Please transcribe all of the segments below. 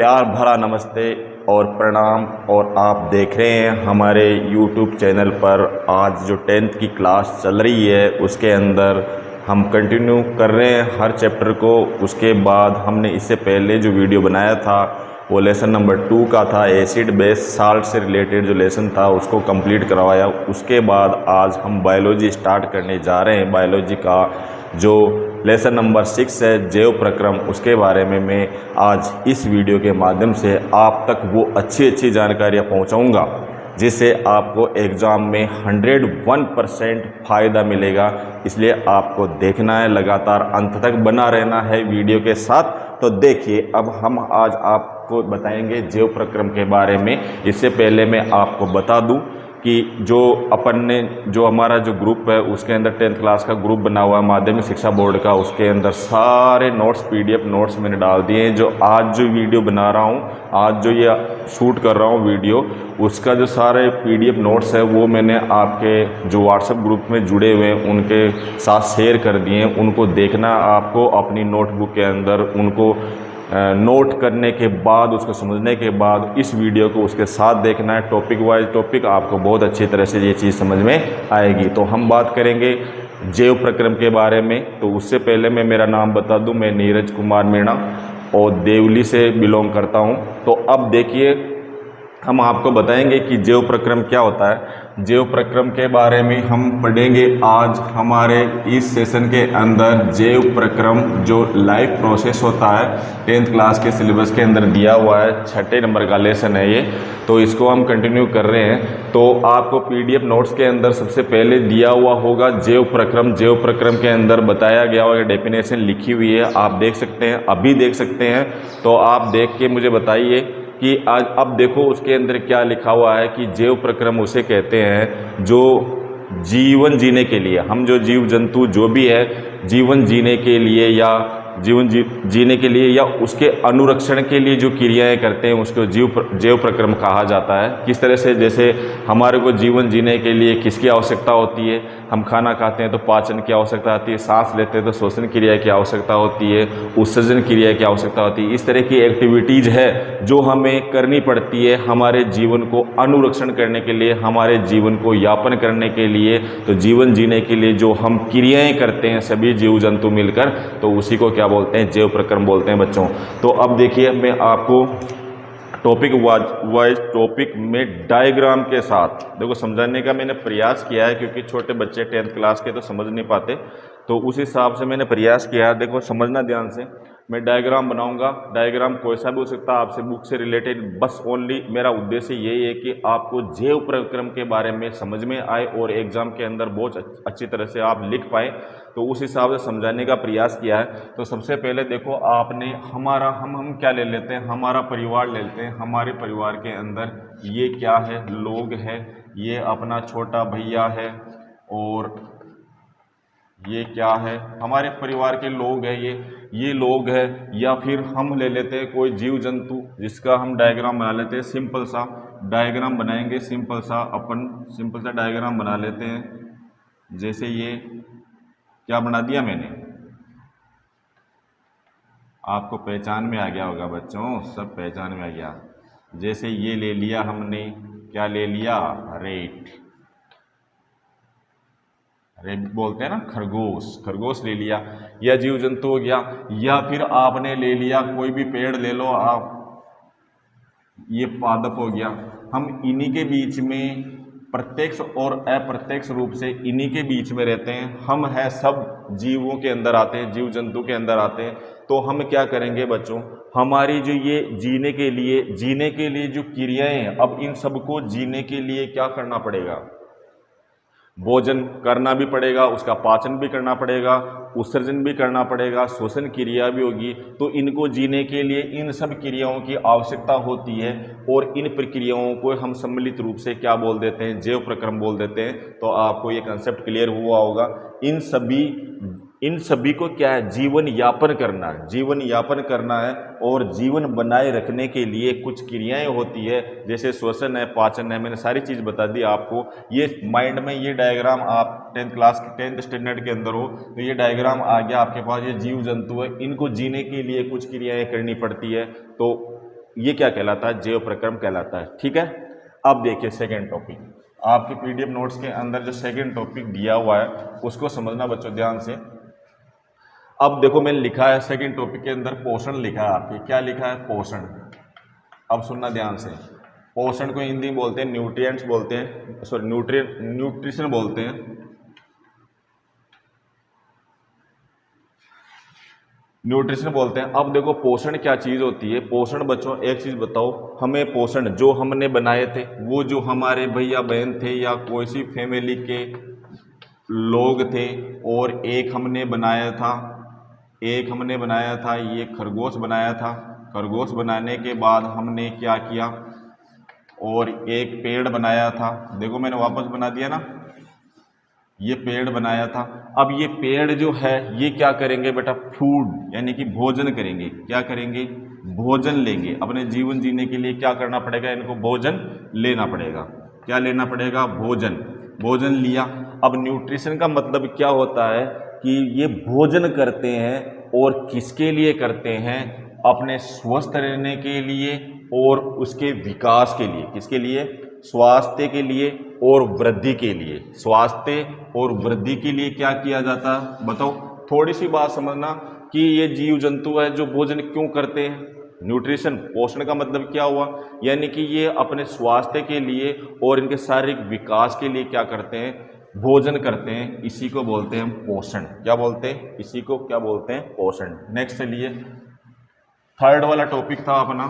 प्यार भरा नमस्ते और प्रणाम। और आप देख रहे हैं हमारे YouTube चैनल पर आज जो 10th की क्लास चल रही है उसके अंदर हम कंटिन्यू कर रहे हैं हर चैप्टर को। उसके बाद हमने इससे पहले जो वीडियो बनाया था वो लेसन नंबर 2 का था, एसिड बेस साल्ट से रिलेटेड जो लेसन था उसको कंप्लीट करवाया। उसके बाद आज हम बायोलॉजी स्टार्ट करने जा रहे हैं। बायोलॉजी का जो लेसन नंबर 6 है जैव प्रक्रम, उसके बारे में मैं आज इस वीडियो के माध्यम से आप तक वो अच्छी जानकारियाँ पहुँचाऊँगा जिससे आपको एग्ज़ाम में 101% फ़ायदा मिलेगा। इसलिए आपको देखना है, लगातार अंत तक बना रहना है वीडियो के साथ। तो देखिए, अब हम आज आपको बताएंगे जैव प्रक्रम के बारे में। इससे पहले मैं आपको बता दूं कि जो अपन ने जो हमारा जो ग्रुप है उसके अंदर 10th क्लास का ग्रुप बना हुआ है माध्यमिक शिक्षा बोर्ड का, उसके अंदर सारे नोट्स PDF नोट्स मैंने डाल दिए हैं। जो आज जो वीडियो बना रहा हूँ, आज जो ये शूट कर रहा हूँ वीडियो, उसका जो सारे PDF नोट्स है वो मैंने आपके जो व्हाट्सएप ग्रुप में जुड़े हुए हैं उनके साथ शेयर कर दिए हैं। उनको देखना आपको अपनी नोटबुक के अंदर, उनको नोट करने के बाद, उसको समझने के बाद इस वीडियो को उसके साथ देखना है। टॉपिक वाइज टॉपिक आपको बहुत अच्छी तरह से ये चीज़ समझ में आएगी। तो हम बात करेंगे जैव प्रक्रम के बारे में। तो उससे पहले मैं मेरा नाम बता दूं, मैं नीरज कुमार मीणा और देवली से बिलोंग करता हूं। तो अब देखिए, हम आपको बताएंगे कि जैव प्रक्रम क्या होता है। जैव प्रक्रम के बारे में हम पढ़ेंगे आज हमारे इस सेशन के अंदर। जैव प्रक्रम जो लाइफ प्रोसेस होता है 10th क्लास के सिलेबस के अंदर दिया हुआ है, 6 नंबर का लेसन है ये, तो इसको हम कंटिन्यू कर रहे हैं। तो आपको PDF नोट्स के अंदर सबसे पहले दिया हुआ होगा जैव प्रक्रम। जैव प्रक्रम के अंदर बताया गया होगा, डेफिनेशन लिखी हुई है, आप देख सकते हैं, अभी देख सकते हैं। तो आप देख के मुझे बताइए कि आज अब देखो उसके अंदर क्या लिखा हुआ है कि जैव प्रक्रम उसे कहते हैं जो जीवन जीने के लिए, हम जो जीव जंतु जो भी है जीवन जीने के लिए या जीने के लिए या उसके अनुरक्षण के लिए जो क्रियाएं करते हैं उसको जैव प्रक्रम कहा जाता है। किस तरह से, जैसे हमारे को जीवन जीने के लिए किसकी आवश्यकता होती है, हम खाना खाते हैं तो पाचन की आवश्यकता होती है, सांस लेते हैं तो श्वसन क्रिया की आवश्यकता होती है, उत्सर्जन क्रिया की आवश्यकता होती है। इस तरह की एक्टिविटीज़ है जो हमें करनी पड़ती है हमारे जीवन को अनुरक्षण करने के लिए, हमारे जीवन को यापन करने के लिए। तो जीवन जीने के लिए जो हम क्रियाएं करते हैं सभी जीव जंतु मिलकर, तो उसी को क्या बोलते हैं, जैव प्रक्रम बोलते हैं बच्चों। तो अब देखिए, मैं आपको टॉपिक वाइज टॉपिक में डायग्राम के साथ देखो समझाने का मैंने प्रयास किया है, क्योंकि छोटे बच्चे 10th क्लास के तो समझ नहीं पाते, तो उस हिसाब से मैंने प्रयास किया है। देखो समझना ध्यान से, मैं डायग्राम बनाऊंगा। डायग्राम कोई सा भी हो सकता है, आपसे बुक से रिलेटेड, बस ओनली मेरा उद्देश्य यही है कि आपको जैव प्रक्रम के बारे में समझ में आए और एग्जाम के अंदर बहुत अच्छी तरह से आप लिख पाए। तो उस हिसाब से समझाने का प्रयास किया है। तो सबसे पहले देखो, आपने हमारा हम क्या ले लेते हैं, हमारा परिवार ले लेते हैं। हमारे परिवार के अंदर ये क्या है, लोग है, ये अपना छोटा भैया है, और ये क्या है, हमारे परिवार के लोग हैं, ये लोग हैं। या फिर हम ले लेते हैं कोई जीव जंतु जिसका हम डायग्राम बना लेते हैं। सिंपल सा डायग्राम बनाएंगे, सिंपल सा अपन सिंपल सा डायग्राम बना लेते हैं। जैसे ये क्या बना दिया मैंने, आपको पहचान में आ गया होगा बच्चों, सब पहचान में आ गया। जैसे ये ले लिया हमने, क्या ले लिया, रेट बोलते हैं ना, खरगोश ले लिया, या जीव जंतु हो गया। या फिर आपने ले लिया कोई भी पेड़ ले लो आप, ये पादप हो गया। हम इन्हीं के बीच में प्रत्यक्ष और अप्रत्यक्ष रूप से इन्हीं के बीच में रहते हैं। हम है सब जीवों के अंदर आते हैं, जीव जंतु के अंदर आते हैं। तो हम क्या करेंगे बच्चों, हमारी जो ये जीने के लिए जो क्रियाएं हैं, अब इन सबको जीने के लिए क्या करना पड़ेगा, भोजन करना भी पड़ेगा, उसका पाचन भी करना पड़ेगा, उत्सर्जन भी करना पड़ेगा, श्वसन क्रिया भी होगी। तो इनको जीने के लिए इन सब क्रियाओं की आवश्यकता होती है, और इन प्रक्रियाओं को हम सम्मिलित रूप से क्या बोल देते हैं, जैव प्रक्रम बोल देते हैं। तो आपको ये कंसेप्ट क्लियर हुआ होगा। इन सभी को क्या है, जीवन यापन करना है, जीवन यापन करना है। और जीवन बनाए रखने के लिए कुछ क्रियाएं होती है, जैसे श्वसन है, पाचन है, मैंने सारी चीज़ बता दी आपको। ये माइंड में ये डायग्राम, आप 10th क्लास 10th स्टैंडर्ड के अंदर हो तो ये डायग्राम आ गया आपके पास। ये जीव जंतु है, इनको जीने के लिए कुछ क्रियाएं करनी पड़ती है। तो ये क्या कहलाता है, जैव प्रक्रम कहलाता है। ठीक है, अब देखिए सेकेंड टॉपिक, आपके पीडीएफ नोट्स के अंदर जो सेकेंड टॉपिक दिया हुआ है उसको समझना बच्चों ध्यान से। अब देखो मैंने लिखा है सेकेंड टॉपिक के अंदर पोषण लिखा है, आपके क्या लिखा है, पोषण। अब सुनना ध्यान से, पोषण को हिंदी में बोलते हैं न्यूट्रिएंट्स बोलते हैं, सॉरी न्यूट्रिशन बोलते हैं, न्यूट्रिशन बोलते हैं। अब देखो पोषण क्या चीज़ होती है। पोषण बच्चों एक चीज़ बताओ, हमें पोषण जो हमने बनाए थे, वो जो हमारे भैया बहन थे या कोई सी फैमिली के लोग थे, और एक हमने बनाया था, ये खरगोश बनाया था। खरगोश बनाने के बाद हमने क्या किया, और एक पेड़ बनाया था। देखो मैंने वापस बना दिया ना, ये पेड़ बनाया था। अब ये पेड़ जो है ये क्या करेंगे बेटा, फूड यानी कि भोजन करेंगे। क्या करेंगे, भोजन लेंगे। अपने जीवन जीने के लिए क्या करना पड़ेगा, इनको भोजन लेना पड़ेगा। क्या लेना पड़ेगा, भोजन। भोजन लिया। अब न्यूट्रिशन का मतलब क्या होता है कि ये भोजन करते हैं और किसके लिए करते हैं, अपने स्वस्थ रहने के लिए और उसके विकास के लिए। किसके लिए, स्वास्थ्य के लिए और वृद्धि के लिए। स्वास्थ्य और वृद्धि के लिए क्या किया जाता है, बताओ। थोड़ी सी बात समझना कि ये जीव जंतु है जो भोजन क्यों करते हैं। न्यूट्रिशन, पोषण का मतलब क्या हुआ, यानी कि ये अपने स्वास्थ्य के लिए और इनके शारीरिक विकास के लिए क्या करते हैं, भोजन करते हैं। इसी को बोलते हैं पोषण। क्या बोलते हैं, इसी को क्या बोलते हैं, पोषण। नेक्स्ट चलिए, थर्ड वाला टॉपिक था अपना।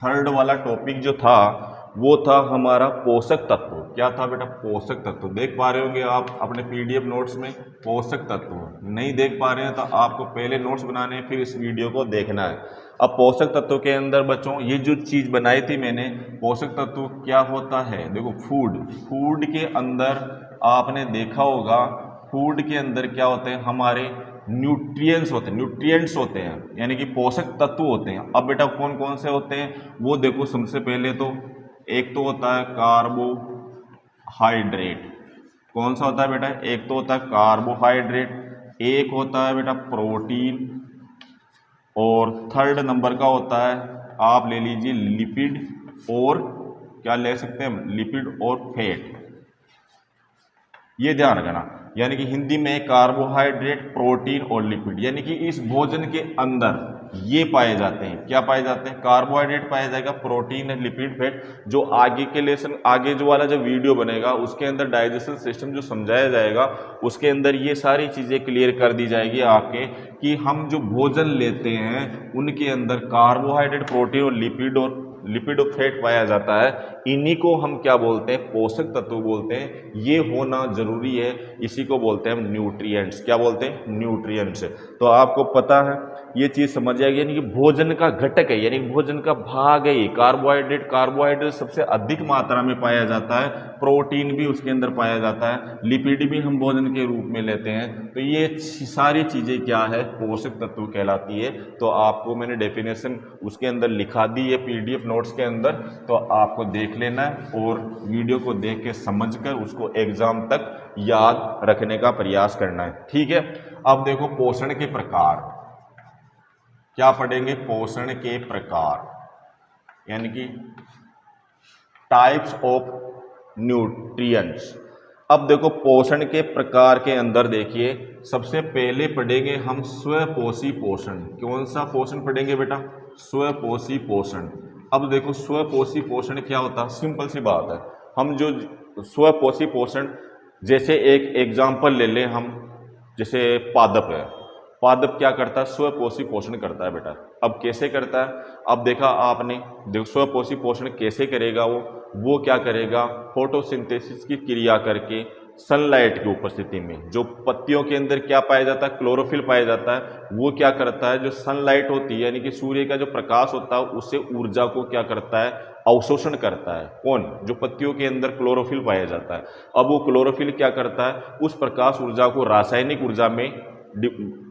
थर्ड वाला टॉपिक जो था वो था हमारा पोषक तत्व। क्या था बेटा, पोषक तत्व। देख पा रहे होंगे आप अपने पीडीएफ नोट्स में पोषक तत्व। नहीं देख पा रहे हैं तो आपको पहले नोट्स बनाने हैं, फिर इस वीडियो को देखना है। अब पोषक तत्व के अंदर बच्चों ये जो चीज़ बनाई थी मैंने, पोषक तत्व क्या होता है, देखो फूड। फूड के अंदर आपने देखा होगा, फूड के अंदर क्या होते हैं, हमारे न्यूट्रिएंट्स होते हैं, यानी कि पोषक तत्व होते हैं। अब बेटा कौन कौन से होते हैं वो देखो। सबसे पहले तो एक तो होता है कार्बोहाइड्रेट। कौन सा होता है बेटा, एक तो होता है कार्बोहाइड्रेट, एक होता है बेटा प्रोटीन, और थर्ड नंबर का होता है, आप ले लीजिए लिपिड, और क्या ले सकते हैं, लिपिड और फैट। ये ध्यान रखना, यानी कि हिंदी में कार्बोहाइड्रेट, प्रोटीन और लिपिड, यानी कि इस भोजन के अंदर ये पाए जाते हैं। क्या पाए जाते हैं, कार्बोहाइड्रेट पाया जाएगा, प्रोटीन, लिपिड, फैट। जो आगे के लेसन, आगे जो वाला जो वीडियो बनेगा उसके अंदर डाइजेशन सिस्टम जो समझाया जाएगा, उसके अंदर ये सारी चीज़ें क्लियर कर दी जाएगी आपके, कि हम जो भोजन लेते हैं उनके अंदर कार्बोहाइड्रेट, प्रोटीन और लिपिड और फैट पाया जाता है। इन्हीं को हम क्या बोलते हैं, पोषक तत्व बोलते हैं। ये होना जरूरी है, इसी को बोलते हैं हम न्यूट्रिएंट्स। क्या बोलते हैं, न्यूट्रिएंट्स। तो आपको पता है, ये चीज़ समझ आएगी, यानी कि भोजन का घटक है, यानी भोजन का भाग है ये। कार्बोहाइड्रेट सबसे अधिक मात्रा में पाया जाता है, प्रोटीन भी उसके अंदर पाया जाता है, लिपिड भी हम भोजन के रूप में लेते हैं। तो ये सारी चीज़ें क्या है, पोषक तत्व कहलाती है। तो आपको मैंने डेफिनेशन उसके अंदर लिखा दी है पीडीएफ नोट्स के अंदर, तो आपको देख लेना है और वीडियो को देख के समझकर उसको एग्जाम तक याद रखने का प्रयास करना है। ठीक है, अब देखो पोषण के प्रकार क्या पढ़ेंगे, पोषण के प्रकार, यानी कि टाइप्स ऑफ न्यूट्रिएंट्स। अब देखो पोषण के प्रकार के अंदर देखिए, सबसे पहले पढ़ेंगे हम स्वपोषी पोषण। कौन सा पोषण पढ़ेंगे बेटा, स्वपोषी पोषण। अब देखो स्वपोषी पोषण क्या होता है, सिंपल सी बात है। हम जो स्वपोषी पोषण, जैसे एक एग्जाम्पल ले लें हम, जैसे पादप है। पादप क्या करता है, स्वपोषी पोषण करता है बेटा। अब कैसे करता है, अब देखा आपने, देखो स्वपोषी पोषण कैसे करेगा वो क्या करेगा, फोटोसिंथेसिस की क्रिया करके सनलाइट की उपस्थिति में, जो पत्तियों के अंदर क्या पाया जाता है, क्लोरोफिल पाया जाता है, वो क्या करता है, जो सनलाइट होती है यानी कि सूर्य का जो प्रकाश होता है उससे ऊर्जा को क्या करता है, अवशोषण करता है। कौन, जो पत्तियों के अंदर क्लोरोफिल पाया जाता है। अब वो क्लोरोफिल क्या करता है, उस प्रकाश ऊर्जा को रासायनिक ऊर्जा में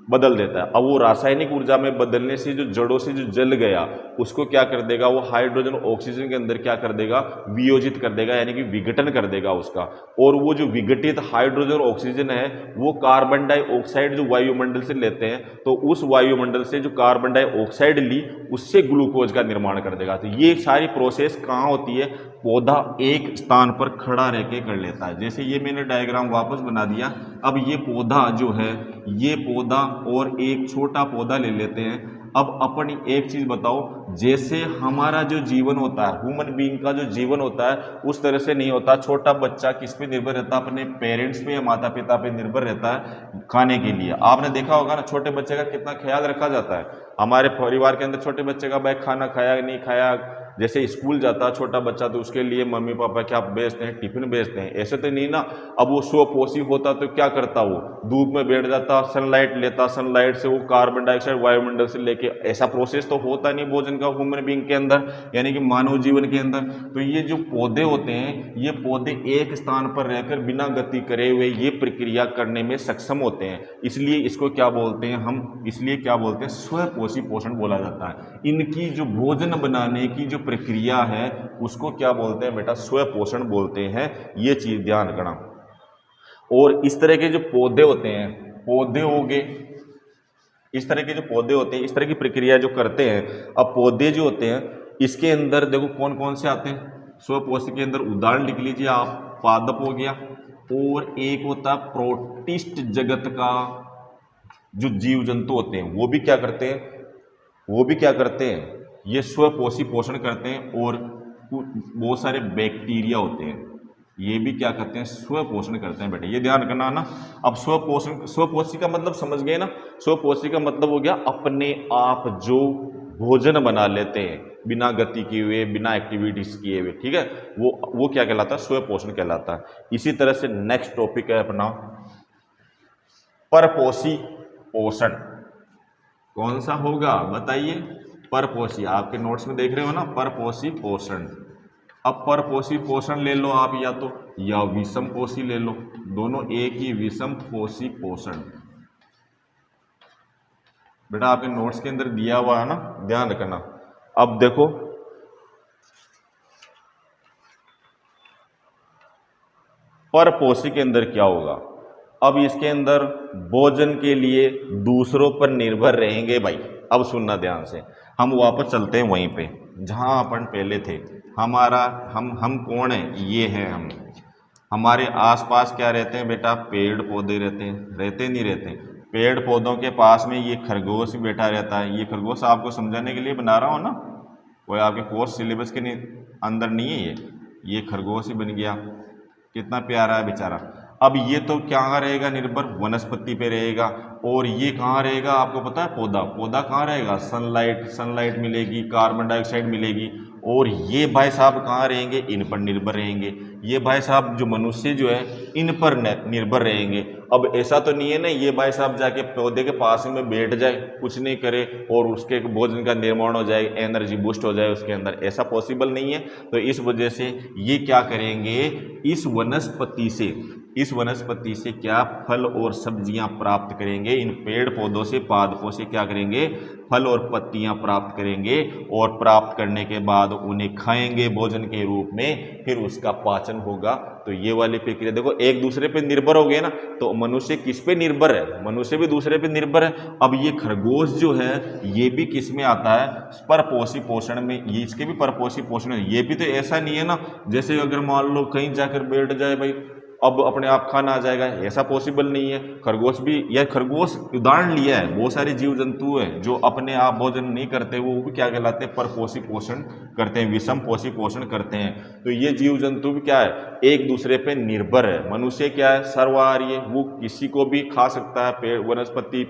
बदल देता है। अब वो रासायनिक ऊर्जा में बदलने से जो जड़ों से जो जल गया उसको क्या कर देगा, वो हाइड्रोजन ऑक्सीजन के अंदर क्या कर देगा, वियोजित कर देगा, यानी कि विघटन कर देगा उसका। और वो जो विघटित हाइड्रोजन ऑक्सीजन है वो कार्बन डाइऑक्साइड जो वायुमंडल से लेते हैं, तो उस वायुमंडल से जो कार्बन डाइऑक्साइड ली उससे ग्लूकोज का निर्माण कर देगा। तो ये सारी प्रोसेस कहाँ होती है, पौधा एक स्थान पर खड़ा रह के कर लेता है। जैसे ये मैंने डायग्राम वापस बना दिया। अब ये पौधा जो है, ये पौधा और एक छोटा पौधा ले लेते हैं। अब अपनी एक चीज बताओ, जैसे हमारा जो जीवन होता है, ह्यूमन बीइंग का जो जीवन होता है उस तरह से नहीं होता। छोटा बच्चा किस पे निर्भर रहता है, अपने पेरेंट्स पे या माता पिता पे निर्भर रहता है खाने के लिए। आपने देखा होगा ना, छोटे बच्चे का कितना ख्याल रखा जाता है। हमारे परिवार के अंदर छोटे बच्चे का भाई खाना खाया नहीं खाया, जैसे स्कूल जाता है छोटा बच्चा तो उसके लिए मम्मी पापा क्या भेजते हैं, टिफिन भेजते हैं, ऐसे तो नहीं ना। अब वो स्वपोषी होता तो क्या करता, वो धूप में बैठ जाता, सनलाइट लेता, सनलाइट से वो कार्बन डाइऑक्साइड वायुमंडल से लेके, ऐसा प्रोसेस तो होता नहीं भोजन का ह्यूमन बीइंग के अंदर, यानी कि मानव जीवन के अंदर। तो ये जो पौधे होते हैं, ये पौधे एक स्थान पर रहकर बिना गति करे हुए ये प्रक्रिया करने में सक्षम होते हैं, इसलिए इसको क्या बोलते हैं हम, इसलिए क्या बोलते हैं, स्वपोषी पोषण बोला जाता है। इनकी जो भोजन बनाने की जो प्रक्रिया है उसको क्या बोलते हैं बेटा, स्वपोषण बोलते हैं। ये चीज ध्यान रखना। और इस तरह के जो पौधे होते हैं, पौधे हो गए, इस तरह के जो पौधे होते हैं इस तरह की प्रक्रिया जो करते हैं। अब पौधे जो होते हैं इसके अंदर देखो कौन कौन से आते हैं, स्वपोषी के अंदर उदाहरण लिख लीजिए आप, पादप हो गया, और एक होता है प्रोटिस्ट जगत का जो जीव जंतु होते हैं वो भी क्या करते हैं, वो भी क्या करते हैं, ये स्वपोषी पोषण करते हैं। और बहुत सारे बैक्टीरिया होते हैं ये भी क्या करते हैं, स्वपोषण करते हैं बेटे, ये ध्यान रखना ना। अब स्वपोषण, स्वपोषी का मतलब समझ गए ना, स्वपोषी का मतलब हो गया अपने आप जो भोजन बना लेते हैं बिना गति किए हुए, बिना एक्टिविटीज किए हुए, ठीक है, वो क्या कहलाता है, स्वपोषण कहलाता है। इसी तरह से नेक्स्ट टॉपिक है अपना परपोषी पोषण। कौन सा होगा बताइए, परपोषी, आपके नोट्स में देख रहे हो ना, परपोषी पोषण। अब परपोषी पोषण ले लो आप, या तो या विषम पोषी ले लो, दोनों एक ही, विषम पोषी पोषण। बेटा आपके नोट्स के अंदर दिया हुआ है ना, ध्यान रखना। अब देखो परपोषी के अंदर क्या होगा, अब इसके अंदर भोजन के लिए दूसरों पर निर्भर रहेंगे भाई। अब सुनना ध्यान से, हम वापस चलते हैं वहीं पे जहां अपन पहले थे। हमारा हम कौन है, ये है हम। हमारे आसपास क्या रहते हैं बेटा, पेड़ पौधे रहते हैं, रहते नहीं रहते। पेड़ पौधों के पास में ये खरगोश भी बैठा रहता है। ये खरगोश आपको समझाने के लिए बना रहा हूँ ना, कोई आपके कोर्स सिलेबस के अंदर नहीं है ये खरगोश ही बन गया, कितना प्यारा है बेचारा। अब ये तो कहाँ रहेगा निर्भर, वनस्पति पे रहेगा। और ये कहाँ रहेगा आपको पता है, पौधा, पौधा कहाँ रहेगा, सनलाइट मिलेगी, कार्बन डाइऑक्साइड मिलेगी। और ये भाई साहब कहाँ रहेंगे, इन पर निर्भर रहेंगे। ये भाई साहब जो मनुष्य जो है इन पर निर्भर रहेंगे। अब ऐसा तो नहीं है ना ये भाई साहब जाके पौधे के पास में बैठ जाए, कुछ नहीं करे और उसके भोजन का निर्माण हो जाए, एनर्जी बूस्ट हो जाए उसके अंदर, ऐसा पॉसिबल नहीं है। तो इस वजह से ये क्या करेंगे, इस वनस्पति से क्या फल और सब्जियां प्राप्त करेंगे, इन पेड़ पौधों से, पादपों से क्या करेंगे, फल और पत्तियां प्राप्त करेंगे। और प्राप्त करने के बाद उन्हें खाएंगे भोजन के रूप में, फिर उसका पाचन होगा। तो ये वाली प्रक्रिया देखो, एक दूसरे पे निर्भर हो गए ना। तो मनुष्य किस पे निर्भर है, मनुष्य भी दूसरे पे निर्भर है। अब ये खरगोश जो है ये भी किस में आता है, परपोषी पोषण में। ये इसके भी परपोषी पोषण है। ये भी तो ऐसा नहीं है ना जैसे अगर मान लो कहीं जाकर बैठ जाए भाई अब अपने आप खाना आ जाएगा, ऐसा पॉसिबल नहीं है। खरगोश भी, यह खरगोश उदाहरण लिया है, बहुत सारे जीव जंतु हैं जो अपने आप भोजन नहीं करते, वो भी क्या कहलाते हैं, परपोषी पोषण करते हैं, विषम पोषी पोषण करते हैं। तो ये जीव जंतु भी क्या है, एक दूसरे पे निर्भर है। मनुष्य क्या है, सर्वहारी है, वो किसी को भी खा सकता है, पेड़ वनस्पति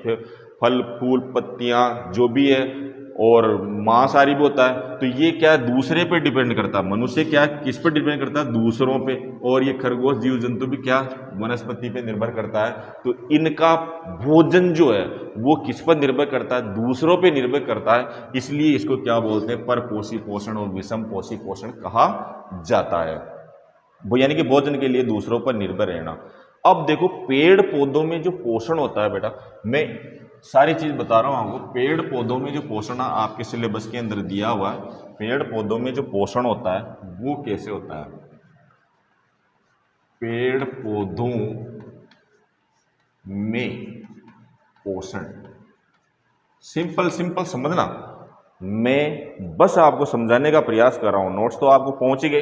फल फूल पत्तियां जो भी है, और मांसाहारी भी होता है। तो ये क्या दूसरे पे डिपेंड करता है, मनुष्य क्या किस पे डिपेंड करता है, दूसरों पे। और ये खरगोश जीव जंतु भी क्या वनस्पति पे निर्भर करता है। तो इनका भोजन जो है वो किस पर निर्भर करता है, दूसरों पे निर्भर करता है। इसलिए इसको क्या बोलते हैं, परपोषी पोषण और विषम पोषी पोषण कहा जाता है। वो यानी कि भोजन के लिए दूसरों पर निर्भर रहना। अब देखो पेड़ पौधों में जो पोषण होता है बेटा, मैं सारी चीज़ बता रहा हूँ आपको। पेड़ पौधों में जो पोषण आपके सिलेबस के अंदर दिया हुआ है, पेड़ पौधों में जो पोषण होता है वो कैसे होता है। पेड़ पौधों में पोषण, सिंपल सिंपल समझना, मैं बस आपको समझाने का प्रयास कर रहा हूँ। नोट्स तो आपको पहुँच ही गए,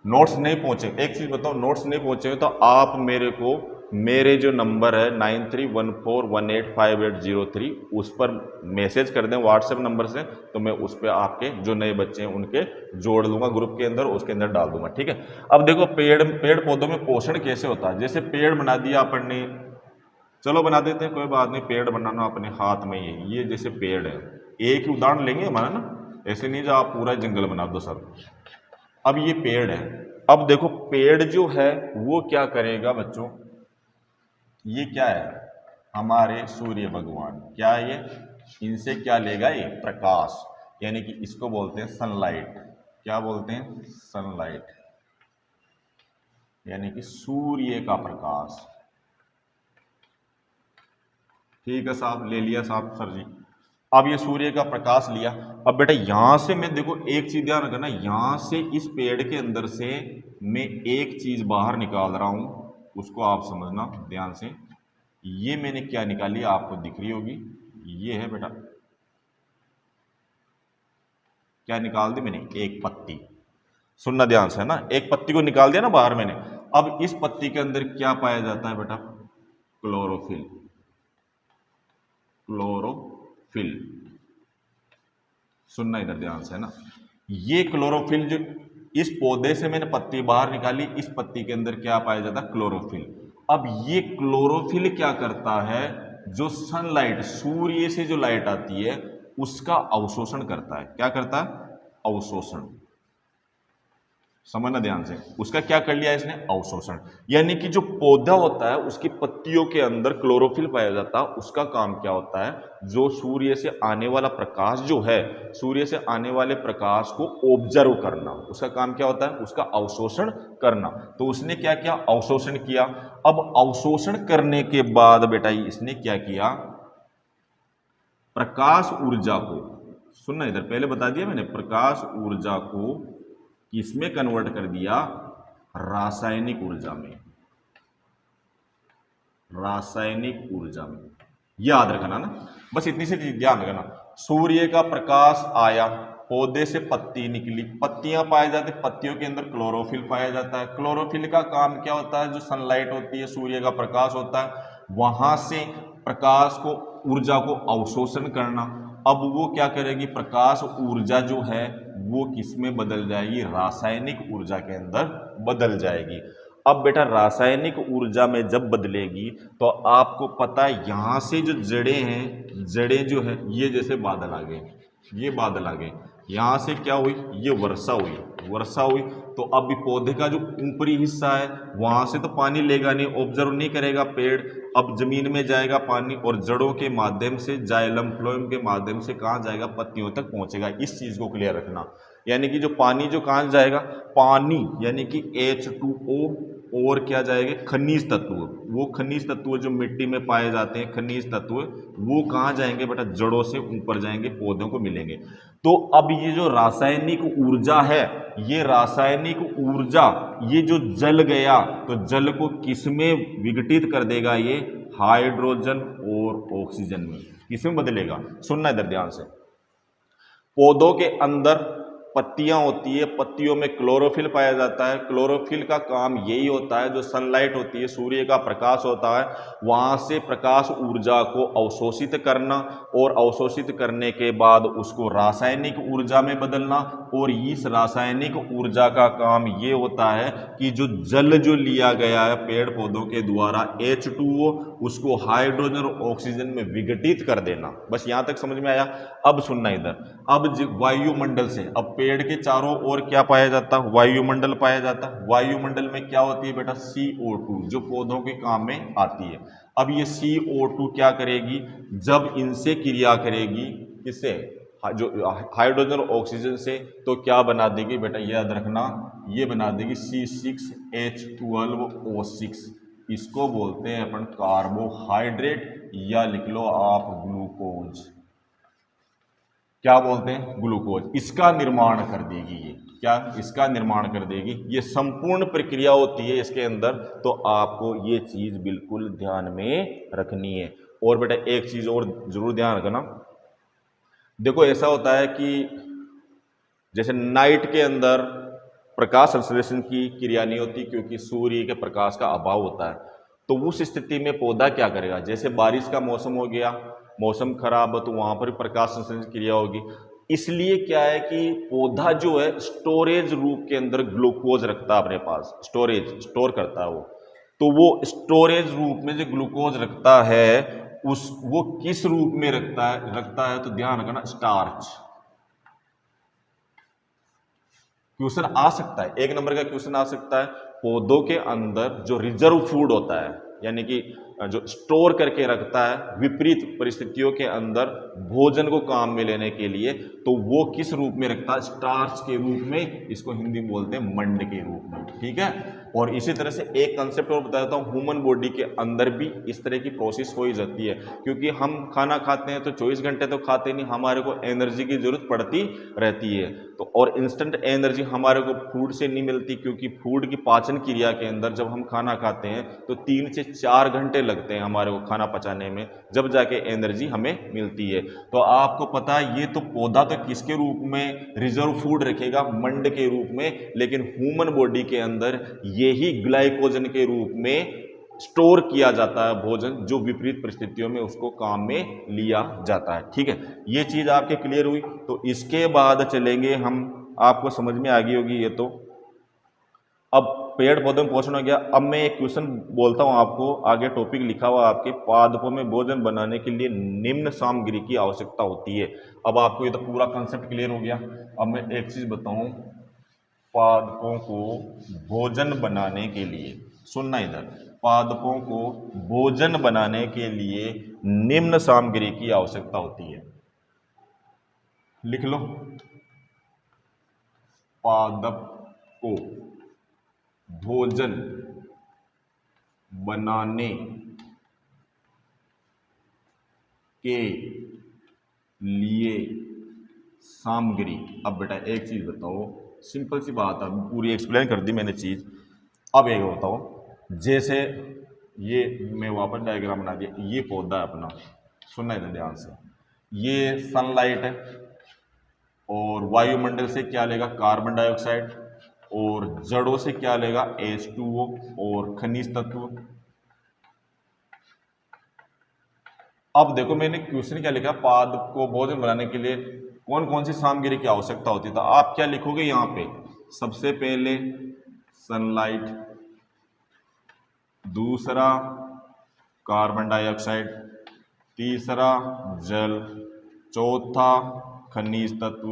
नोट्स नहीं पहुँचे, एक चीज़ बताओ, नोट्स नहीं पहुँचे तो आप मेरे को, मेरे जो नंबर है 9314185803 उस पर मैसेज कर दें व्हाट्सएप नंबर से, तो मैं उस पर आपके जो नए बच्चे हैं उनके जोड़ लूँगा ग्रुप के अंदर, उसके अंदर डाल दूंगा, ठीक है। अब देखो पेड़ पौधों में पोषण कैसे होता है। जैसे पेड़ बना दिया अपन ने, चलो बना देते हैं, कोई बात नहीं, पेड़ बनाना अपने हाथ में ही है। ये जैसे पेड़ है, एक ही उदाहरण लेंगे हमारा ना, ऐसे नहीं जो आप पूरा जंगल बना दो सर। अब ये पेड़ है, अब देखो पेड़ जो है वो क्या करेगा बच्चों, ये क्या है, हमारे सूर्य भगवान, क्या है ये, इनसे क्या लेगा ये प्रकाश, यानी कि इसको बोलते हैं सनलाइट। क्या बोलते हैं, सनलाइट, यानी कि सूर्य का प्रकाश। ठीक है साहब, ले लिया साहब सर जी। अब ये सूर्य का प्रकाश लिया, अब बेटा यहां से मैं देखो एक चीज ध्यान रखना, यहां से इस पेड़ के अंदर से मैं एक चीज बाहर निकाल रहा हूं, उसको आप समझना ध्यान से। ये मैंने क्या निकाली आपको दिख रही होगी, ये है बेटा, क्या निकाल दी मैंने, एक पत्ती। सुनना ध्यान से है ना, एक पत्ती को निकाल दिया ना बाहर मैंने। अब इस पत्ती के अंदर क्या पाया जाता है बेटा, क्लोरोफिल, क्लोरोफिल। सुनना इधर ध्यान से है ना, ये क्लोरोफिल जो इस पौधे से मैंने पत्ती बाहर निकाली, इस पत्ती के अंदर क्या पाया जाता है, क्लोरोफिल। अब ये क्लोरोफिल क्या करता है, जो सनलाइट, सूर्य से जो लाइट आती है उसका अवशोषण करता है। क्या करता है, अवशोषण। समझना ध्यान से, उसका क्या कर लिया इसने, अवशोषण। यानी कि जो पौधा होता है उसकी पत्तियों के अंदर क्लोरोफिल पाया जाता है, उसका काम क्या होता है, जो सूर्य से आने वाला प्रकाश जो है, सूर्य से आने वाले प्रकाश को ऑब्जर्व करना, उसका काम क्या होता है, उसका अवशोषण करना। तो उसने क्या किया, अवशोषण किया। अब अवशोषण करने के बाद बेटा इसने क्या किया, प्रकाश ऊर्जा को, सुनना इधर, पहले बता दिया मैंने, प्रकाश ऊर्जा को किसमें कन्वर्ट कर दिया, रासायनिक ऊर्जा में, रासायनिक ऊर्जा में। याद रखना ना, बस इतनी सी ध्यान रखना। सूर्य का प्रकाश आया, पौधे से पत्ती निकली, पत्तियां पाए जाते, पत्तियों के अंदर क्लोरोफिल पाया जाता है। क्लोरोफिल का काम क्या होता है, जो सनलाइट होती है, सूर्य का प्रकाश होता है, वहां से प्रकाश को, ऊर्जा को अवशोषण करना। अब वो क्या करेगी, प्रकाश ऊर्जा जो है वो किसमें बदल जाएगी, रासायनिक ऊर्जा के अंदर बदल जाएगी। अब बेटा रासायनिक ऊर्जा में जब बदलेगी तो आपको पता है यहां से जो जड़ें हैं, जड़ें जो है ये जैसे बादल आ गए, ये बादल आ गए, यहां से क्या हुई, ये वर्षा हुई, वर्षा हुई। तो अब पौधे का जो ऊपरी हिस्सा है वहां से तो पानी लेगा नहीं, ऑब्जर्व नहीं करेगा पेड़, अब जमीन में जाएगा पानी, और जड़ों के माध्यम से, जाइलम फ्लोएम के माध्यम से कहाँ जाएगा, पत्तियों तक पहुंचेगा। इस चीज को क्लियर रखना, यानी कि जो पानी जो कहाँ जाएगा, पानी यानी कि H2O, और क्या जाएगा, खनिज तत्व, वो खनिज तत्व जो मिट्टी में पाए जाते हैं, खनिज तत्व, वो कहाँ जाएंगे बेटा, जड़ों से ऊपर जाएंगे, पौधों को मिलेंगे। तो अब ये जो रासायनिक ऊर्जा है, ये रासायनिक ऊर्जा, ये जो जल गया तो जल को किसमें विघटित कर देगा, ये हाइड्रोजन और ऑक्सीजन में, किसमें बदलेगा। सुनना इधर ध्यान से, पौधों के अंदर पत्तियां होती है, पत्तियों में क्लोरोफिल पाया जाता है। क्लोरोफिल का काम यही होता है, जो सनलाइट होती है, सूर्य का प्रकाश होता है, वहां से प्रकाश ऊर्जा को अवशोषित करना, और अवशोषित करने के बाद उसको रासायनिक ऊर्जा में बदलना। और इस रासायनिक ऊर्जा का काम ये होता है कि जो जल जो लिया गया है पेड़ पौधों के द्वारा, H2O, उसको हाइड्रोजन और ऑक्सीजन में विघटित कर देना। बस यहां तक समझ में आया। अब सुनना इधर, अब वायुमंडल से, अब पेड़ के चारों ओर क्या पाया जाता है, वायुमंडल पाया जाता है। वायुमंडल में क्या होती है बेटा, CO2, जो पौधों के काम में आती है। अब ये CO2 क्या करेगी, जब इनसे क्रिया करेगी, किससे, जो हाइड्रोजन और ऑक्सीजन से, तो क्या बना देगी बेटा, याद रखना, ये बना देगी C6H12O6। इसको बोलते हैं अपन कार्बोहाइड्रेट, या लिख लो आप ग्लूकोज। क्या बोलते हैं? ग्लूकोज। इसका निर्माण कर देगी ये। क्या? इसका निर्माण कर देगी। ये संपूर्ण प्रक्रिया होती है इसके अंदर, तो आपको ये चीज बिल्कुल ध्यान में रखनी है। और बेटा एक चीज और जरूर ध्यान रखना, देखो ऐसा होता है कि जैसे नाइट के अंदर प्रकाश संश्लेषण की क्रिया नहीं होती क्योंकि सूर्य के प्रकाश का अभाव होता है, तो उस स्थिति में पौधा क्या करेगा? जैसे बारिश का मौसम हो गया, मौसम खराब है, तो वहां पर प्रकाश संश्लेषण की क्रिया होगी। इसलिए क्या है कि पौधा जो है स्टोरेज रूप के अंदर ग्लूकोज रखता है अपने पास, स्टोर करता है वो। तो वो स्टोरेज रूप में जो ग्लूकोज रखता है वो किस रूप में रखता है तो ध्यान रखना, स्टार्च। क्वेश्चन आ सकता है, एक नंबर का क्वेश्चन आ सकता है, पौधों के अंदर जो रिजर्व फूड होता है, यानी कि जो स्टोर करके रखता है विपरीत परिस्थितियों के अंदर भोजन को काम में लेने के लिए, तो वो किस रूप में रखता है? स्टार्च के रूप में। इसको हिंदी में बोलते हैं मंड के रूप में, ठीक है। और इसी तरह से एक कंसेप्ट और बता देता हूँ, ह्यूमन बॉडी के अंदर भी इस तरह की प्रोसेस हो ही जाती है, क्योंकि हम खाना खाते हैं तो 24 घंटे तो खाते नहीं, हमारे को एनर्जी की जरूरत पड़ती रहती है। तो और इंस्टेंट एनर्जी हमारे को फूड से नहीं मिलती, क्योंकि फूड की पाचन क्रिया के अंदर जब हम खाना खाते हैं तो 3 से 4 घंटे लगते हैं हमारे को खाना पचाने में, जब जाके एनर्जी हमें मिलती है। तो आपको पता है ये तो पौधा तो किसके रूप में रिजर्व फूड रखेगा? मंड के रूप में। लेकिन ह्यूमन बॉडी के अंदर यही ग्लाइकोजन के रूप में स्टोर किया जाता है भोजन, जो विपरीत परिस्थितियों में उसको काम में लिया जाता है, ठीक है। ये चीज आपके क्लियर हुई। तो इसके बाद चलेंगे हम, आपको समझ में आ गई होगी ये तो। अब पेड़ पौधों में पोषण हो गया। अब मैं एक क्वेश्चन बोलता हूं आपको, आगे टॉपिक लिखा हुआ आपके, पादपों में भोजन बनाने के लिए निम्न सामग्री की आवश्यकता होती है। अब आपको ये तो पूरा कंसेप्ट क्लियर हो गया। अब मैं एक चीज बताऊं, पादपों को भोजन बनाने के लिए, सुनना इधर, पादपों को भोजन बनाने के लिए निम्न सामग्री की आवश्यकता होती है। लिख लो, पादप को भोजन बनाने के लिए सामग्री। अब बेटा एक चीज बताओ, सिंपल सी बात है, पूरी एक्सप्लेन कर दी मैंने चीज। अब एक बताओ, जैसे ये मैं वापस डायग्राम बना दिया, ये पौधा है अपना, सुनना है ध्यान से, ये सनलाइट है और वायुमंडल से क्या लेगा? कार्बन डाइऑक्साइड, और जड़ों से क्या लेगा? H2O और खनिज तत्व। अब देखो मैंने क्वेश्चन क्या लिखा, पादप को भोजन बनाने के लिए कौन कौन सी सामग्री की आवश्यकता होती है, तो आप क्या लिखोगे यहां पे? सबसे पहले सनलाइट, दूसरा कार्बन डाइऑक्साइड, तीसरा जल, चौथा खनिज तत्व,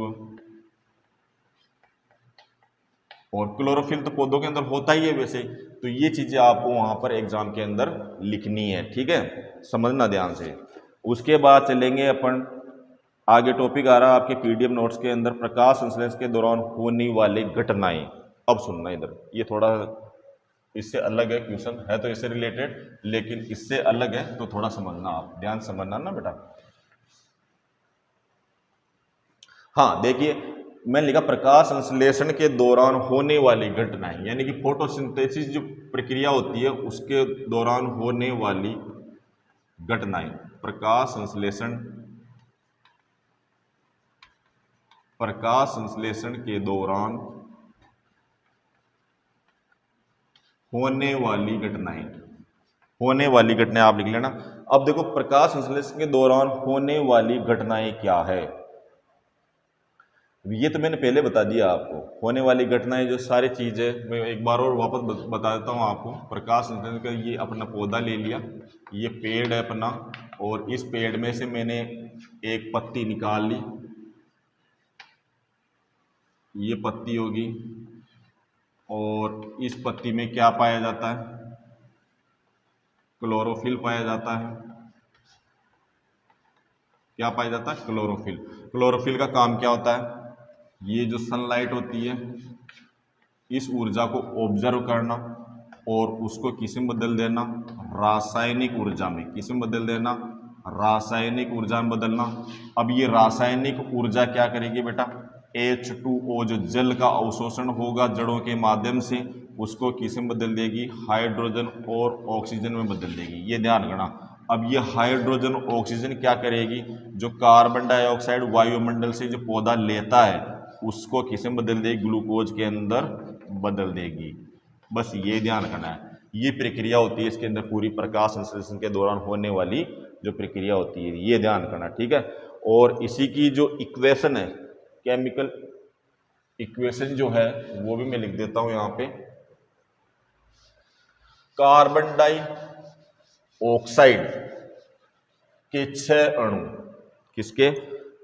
और क्लोरोफिल तो पौधों के अंदर होता ही है वैसे। तो ये चीजें आपको वहां पर एग्जाम के अंदर लिखनी है, ठीक है, समझना ध्यान से। उसके बाद चलेंगे अपन, आगे टॉपिक आ रहा है आपके पीडीएफ नोट्स के अंदर, प्रकाश संश्लेषण के दौरान होने वाली घटनाएं। अब सुनना इधर, ये थोड़ा इससे अलग है, क्वेश्चन है तो इससे रिलेटेड, लेकिन इससे अलग है तो थोड़ा समझना, आप ध्यान समझना ना बेटा। हाँ देखिए, मैंने लिखा प्रकाश संश्लेषण के दौरान होने वाली घटनाएं, यानी कि फोटोसिंथेसिस जो प्रक्रिया होती है उसके दौरान होने वाली घटनाएं। प्रकाश संश्लेषण के दौरान होने वाली घटनाएं आप लिख लेना। अब देखो प्रकाश संश्लेषण के दौरान होने वाली घटनाएं क्या है, ये तो मैंने पहले बता दिया आपको। होने वाली घटनाएं जो सारी चीजें, मैं एक बार और वापस बता देता हूँ आपको। प्रकाश संश्लेषण का ये अपना पौधा ले लिया, ये पेड़ है अपना, और इस पेड़ में से मैंने एक पत्ती निकाल ली, ये पत्ती होगी, और इस पत्ती में क्या पाया जाता है? क्लोरोफिल पाया जाता है। क्या पाया जाता है? क्लोरोफिल। क्लोरोफिल का काम क्या होता है? ये जो सनलाइट होती है, इस ऊर्जा को ऑब्जर्व करना और उसको किस में बदल देना, रासायनिक ऊर्जा में। किस में बदल देना, रासायनिक ऊर्जा में बदलना। अब ये रासायनिक ऊर्जा क्या करेगी बेटा, H2O जो जल का अवशोषण होगा जड़ों के माध्यम से, उसको किस में बदल देगी, हाइड्रोजन और ऑक्सीजन में बदल देगी। ये ध्यान रखना। अब ये हाइड्रोजन ऑक्सीजन क्या करेगी, जो कार्बन डाइऑक्साइड वायुमंडल से जो पौधा लेता है उसको किस में बदल देगी, ग्लूकोज के अंदर बदल देगी। बस ये ध्यान रखना है। ये प्रक्रिया होती है इसके अंदर, पूरी प्रकाश संश्लेषण के दौरान होने वाली जो प्रक्रिया होती है, ये ध्यान करना, ठीक है। और इसी की जो इक्वेशन है, केमिकल इक्वेशन जो है वो भी मैं लिख देता हूं यहां पे। कार्बन डाइऑक्साइड के 6 अणु, किसके,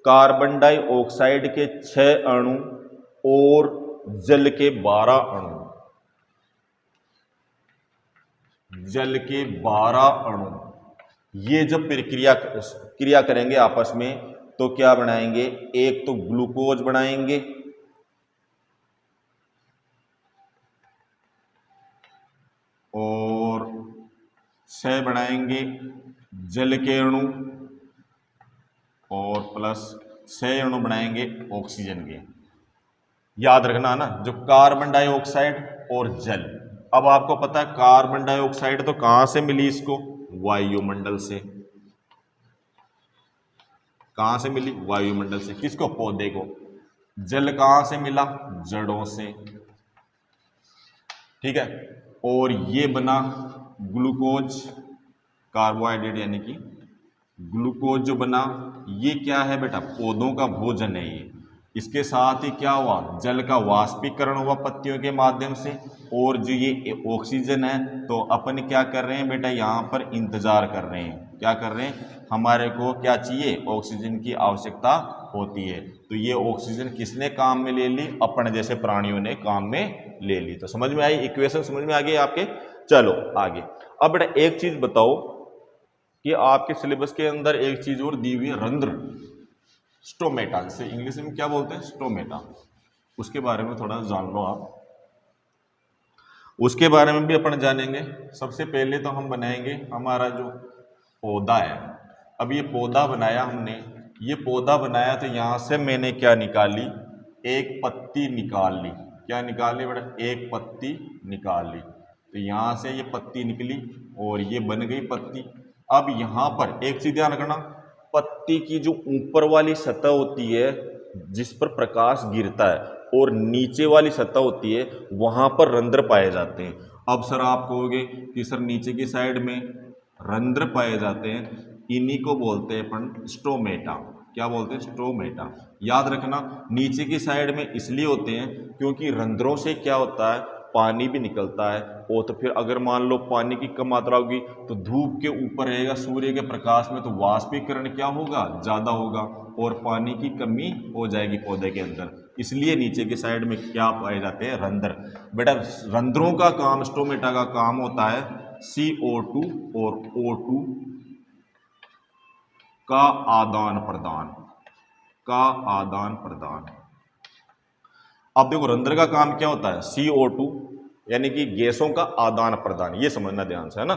कार्बन डाइऑक्साइड के 6 अणु और जल के 12 अणु, जल के 12 अणु, ये जब क्रिया करेंगे आपस में तो क्या बनाएंगे, एक तो ग्लूकोज बनाएंगे और 6 बनाएंगे जल के अणु और प्लस 6 अणु बनाएंगे ऑक्सीजन के। याद रखना ना, जो कार्बन डाइऑक्साइड और जल। अब आपको पता है कार्बन डाइऑक्साइड तो कहां से मिली इसको, वायुमंडल से। कहां से मिली, वायुमंडल से। किसको, पौधे को। जल कहां से मिला, जड़ों से, ठीक है। और ये बना ग्लूकोज, कार्बोहाइड्रेट यानी कि ग्लूकोज जो बना, ये क्या है बेटा, पौधों का भोजन है ये। इसके साथ ही क्या हुआ, जल का वाष्पीकरण हुआ पत्तियों के माध्यम से। और जो ये ऑक्सीजन है तो अपन क्या कर रहे हैं बेटा, यहाँ पर इंतजार कर रहे हैं। क्या कर रहे हैं, हमारे को क्या चाहिए, ऑक्सीजन की आवश्यकता होती है। तो ये ऑक्सीजन किसने काम में ले ली, अपन जैसे प्राणियों ने काम में ले ली। तो समझ में आई, इक्वेशन समझ में आ गई आपके। चलो आगे। अब बेटा एक चीज बताओ कि आपके सिलेबस के अंदर एक चीज और दी हुई है, रंध्र, स्टोमेटा, जिसे इंग्लिश में क्या बोलते हैं, स्टोमेटा। उसके बारे में थोड़ा जान लो आप, उसके बारे में भी अपन जानेंगे। सबसे पहले तो हम बनाएंगे हमारा जो पौधा है। अब ये पौधा बनाया हमने, ये पौधा बनाया तो यहाँ से मैंने क्या निकाली, एक पत्ती निकाल ली। क्या निकाली बेटा, एक पत्ती निकाल ली। तो यहाँ से ये पत्ती निकली और ये बन गई पत्ती। अब यहाँ पर एक चीज ध्यान रखना, पत्ती की जो ऊपर वाली सतह होती है जिस पर प्रकाश गिरता है और नीचे वाली सतह होती है वहां पर रंध्र पाए जाते हैं। अब सर आप कहोगे कि सर नीचे की साइड में रंध्र पाए जाते हैं, इन्हीं को बोलते हैं अपन स्टोमेटा। क्या बोलते हैं, स्टोमेटा। याद रखना, नीचे की साइड में इसलिए होते हैं क्योंकि रंध्रों से क्या होता है, पानी भी निकलता है। और तो फिर अगर मान लो पानी की कम मात्रा होगी तो धूप के ऊपर रहेगा सूर्य के प्रकाश में, तो वाष्पीकरण क्या होगा, ज़्यादा होगा और पानी की कमी हो जाएगी पौधे के अंदर। इसलिए नीचे की साइड में क्या पाए जाते हैं, रंध्र। बेटा रंध्रों का काम, स्टोमेटा का काम होता है CO2 और O2 का आदान प्रदान, का आदान प्रदान। अब देखो रंध्र का काम क्या होता है, CO2 यानी कि गैसों का आदान प्रदान, ये समझना ध्यान से, है ना।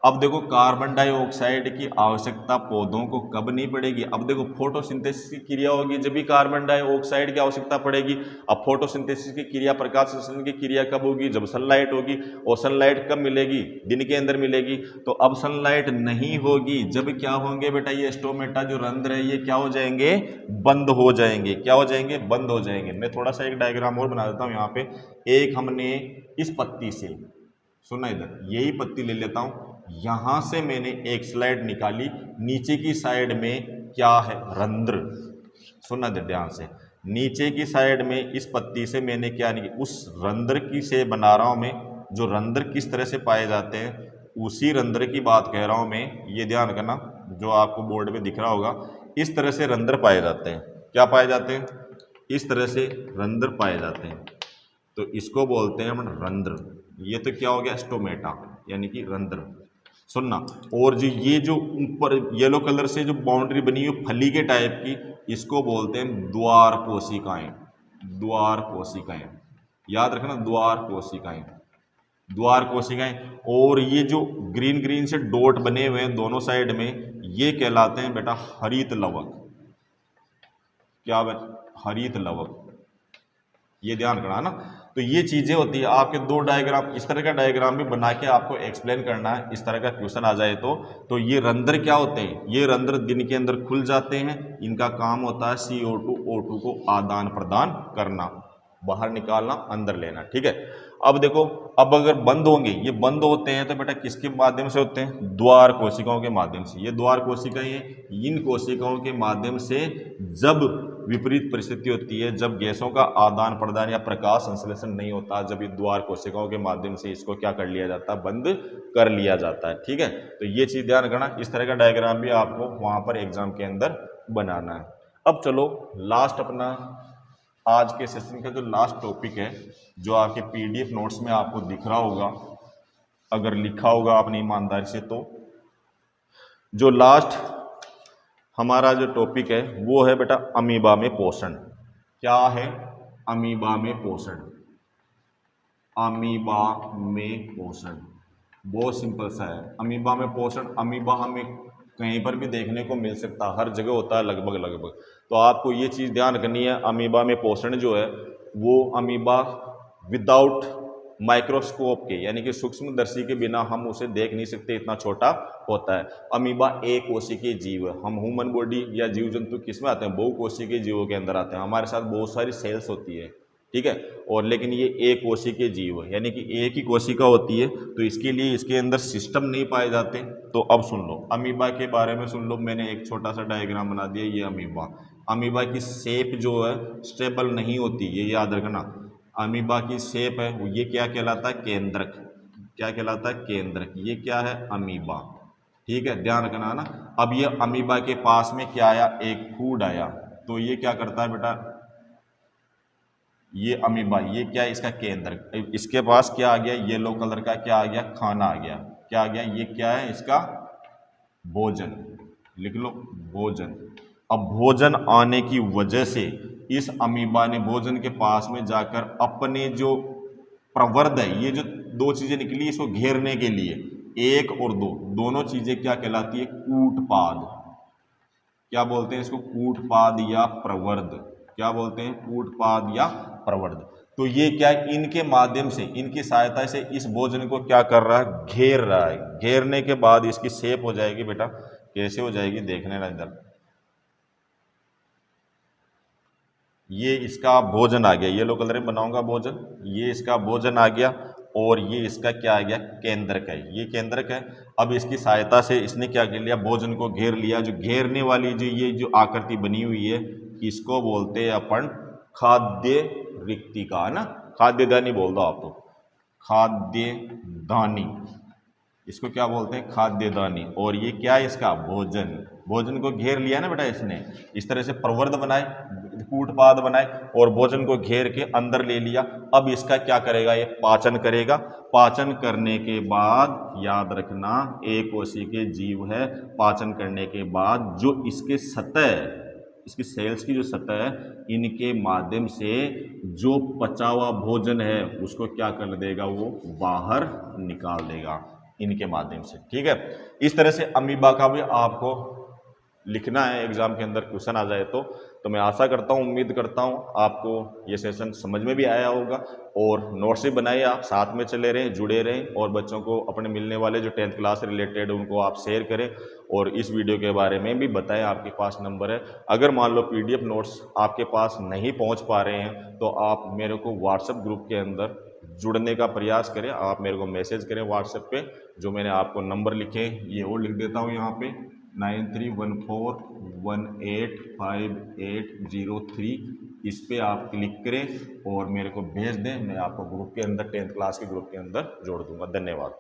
अब देखो कार्बन डाइऑक्साइड की आवश्यकता पौधों को कब नहीं पड़ेगी, अब देखो फोटोसिंथेसिस की क्रिया होगी जब भी कार्बन डाइऑक्साइड की आवश्यकता पड़ेगी। अब फोटोसिंथेसिस की क्रिया, प्रकाश संश्लेषण की क्रिया कब होगी, जब सनलाइट होगी। और सनलाइट कब मिलेगी, दिन के अंदर मिलेगी। तो अब सनलाइट नहीं होगी जब क्या होंगे बेटा, ये स्टोमेटा जो रंध्र है ये क्या हो जाएंगे, बंद हो जाएंगे। क्या हो जाएंगे, बंद हो जाएंगे। मैं थोड़ा सा एक डायग्राम और बना देता हूँ यहाँ पे। एक हमने इस पत्ती से, सुना इधर, यही पत्ती ले लेता हूं, यहां से मैंने एक स्लाइड निकाली, नीचे की साइड में क्या है, रंध्र। सुना इधर ध्यान से, नीचे की साइड में इस पत्ती से मैंने क्या निकाली, उस रंध्र की से बना रहा हूं मैं। जो रंध्र किस तरह से पाए जाते हैं उसी रंध्र की बात कह रहा हूं मैं, ये ध्यान रखना। जो आपको बोर्ड में दिख रहा होगा, इस तरह से रंध्र पाए जाते हैं। क्या पाए जाते हैं, इस तरह से रंध्र पाए जाते हैं। तो इसको बोलते हैं हम रंध्र। ये तो क्या हो गया, स्टोमेटा यानी कि रंध्र। सुनना, और जो ये जो ऊपर येलो कलर से जो बाउंड्री बनी हुई फली के टाइप की, इसको बोलते हैं द्वार कोशिकाएं। द्वार कोशिकाएं, याद रखना, द्वार कोशिकाएं। द्वार कोशिकाएं। और ये जो ग्रीन ग्रीन से डॉट बने हुए हैं दोनों साइड में, ये कहलाते हैं बेटा हरित लवक। क्या हरित लवक, ये ध्यान रखना ना। तो ये चीजें होती है। आपके दो डायग्राम, इस तरह का डायग्राम भी बना के आपको एक्सप्लेन करना है, इस तरह का क्वेश्चन आ जाए तो ये रंध्र क्या होते हैं, ये रंध्र दिन के अंदर खुल जाते हैं। इनका काम होता है CO2 O2 को आदान प्रदान करना, बाहर निकालना, अंदर लेना। ठीक है। अब देखो, अब अगर बंद होंगे, ये बंद होते हैं तो बेटा किसके माध्यम से होते हैं, द्वार कोशिकाओं के माध्यम से। ये द्वार कोशिकाएं हैं, इन कोशिकाओं के माध्यम से जब विपरीत परिस्थिति होती है, जब गैसों का आदान प्रदान या प्रकाश संश्लेषण नहीं होता, जब ये द्वार कोशिकाओं के माध्यम से इसको क्या कर लिया जाता है, बंद कर लिया जाता है। ठीक है। तो ये चीज ध्यान रखना, इस तरह का डायग्राम भी आपको वहां पर एग्जाम के अंदर बनाना है। अब चलो लास्ट अपना आज के सेशन का जो लास्ट टॉपिक है, जो आपके PDF नोट्स में आपको दिख रहा होगा, अगर लिखा होगा आपने ईमानदारी से, तो जो लास्ट हमारा जो टॉपिक है वो है बेटा अमीबा में पोषण। क्या है, अमीबा में पोषण। अमीबा में पोषण बहुत सिंपल सा है। अमीबा में पोषण, अमीबा हमें कहीं पर भी देखने को मिल सकता है, हर जगह होता है लगभग। तो आपको ये चीज़ ध्यान रखनी है, अमीबा में पोषण जो है वो अमीबा विदाउट माइक्रोस्कोप के, यानी कि सूक्ष्मदर्शी के बिना हम उसे देख नहीं सकते, इतना छोटा होता है। अमीबा एक कोशिकीय जीव है। हम ह्यूमन बॉडी या जीव जंतु किसमें आते हैं, बहुकोशिकीय जीवों के अंदर आते हैं। हमारे साथ बहुत सारी सेल्स होती है, ठीक है, और लेकिन ये एक कोशिकीय जीव है, यानी कि एक ही कोशिका होती है, तो इसके लिए इसके अंदर सिस्टम नहीं पाए जाते। तो अब सुन लो, अमीबा के बारे में सुन लो। मैंने एक छोटा सा डायग्राम बना दिया, ये अमीबा। अमीबा की शेप जो है स्टेबल नहीं होती, ये याद रखना। अमीबा की शेप है वो, ये क्या कहलाता है, केंद्रक। क्या कहलाता है, केंद्रक। ये क्या है, अमीबा। ठीक है, ध्यान रखना ना। अब ये अमीबा के पास में क्या आया, एक फूड आया, तो ये क्या करता है बेटा, ये अमीबा, ये क्या है, इसका केंद्र। इसके पास क्या आ गया, येलो कलर का क्या आ गया, खाना आ गया। क्या आ गया, ये क्या है, इसका भोजन। लिख लो, भोजन। अब भोजन आने की वजह से इस अमीबा ने भोजन के पास में जाकर अपने जो प्रवर्ध है, ये जो दो चीजें निकली इसको घेरने के लिए, एक और दो, दोनों चीजें क्या कहलाती है, कूटपाद। क्या बोलते हैं इसको, कूटपाद या प्रवर्ध। क्या बोलते हैं, कूटपाद या प्रवर्ध। तो ये क्या है, इनके माध्यम से, इनकी सहायता से इस भोजन को क्या कर रहा है, घेर रहा है। घेरने के बाद इसकी शेप हो जाएगी बेटा, कैसे हो जाएगी, देखने ना इधर, ये इसका भोजन आ गया, येलो कलर में बनाऊंगा भोजन, ये इसका भोजन आ गया, और ये इसका क्या आ गया, केंद्रक है। ये केंद्रक है। अब इसकी सहायता से इसने क्या कर लिया, भोजन को घेर लिया। जो घेरने वाली जो ये जो आकृति बनी हुई है, इसको बोलते हैं अपन खाद्य रिक्तिका, है ना। खाद्यदानी बोल दो आप तो, खाद्यदानी, इसको क्या बोलते हैं, खाद्यदानी। और ये क्या है, इसका भोजन। भोजन को घेर लिया ना बेटा इसने, इस तरह से प्रवर्ध बनाए, कूटपाद बनाए, और भोजन को घेर के अंदर ले लिया। अब इसका क्या करेगा, ये पाचन करेगा। पाचन करने के बाद याद रखना, एक कोशिकीय जीव है। पाचन करने के बाद जो इसके सतह, इसकी सेल्स की जो सतह है, इनके माध्यम से जो पचा हुआ भोजन है उसको क्या कर देगा, वो बाहर निकाल देगा इनके माध्यम से। ठीक है। इस तरह से अमीबा का भी आपको लिखना है, एग्जाम के अंदर क्वेश्चन आ जाए तो मैं आशा करता हूँ, उम्मीद करता हूँ आपको ये सेशन समझ में भी आया होगा, और नोट्स भी बनाए, आप साथ में चले रहें, जुड़े रहें, और बच्चों को अपने मिलने वाले जो 10th क्लास से रिलेटेड उनको आप शेयर करें, और इस वीडियो के बारे में भी बताएं। आपके पास नंबर है, अगर मान लो PDF नोट्स आपके पास नहीं पहुँच पा रहे हैं तो आप मेरे को व्हाट्सएप ग्रुप के अंदर जुड़ने का प्रयास करें। आप मेरे को मैसेज करें व्हाट्सएप पे, जो मैंने आपको नंबर लिखे ये और लिख देता हूँ यहाँ पे, 9314185803। इस पे आप क्लिक करें और मेरे को भेज दें, मैं आपको ग्रुप के अंदर 10th क्लास के ग्रुप के अंदर जोड़ दूंगा। धन्यवाद।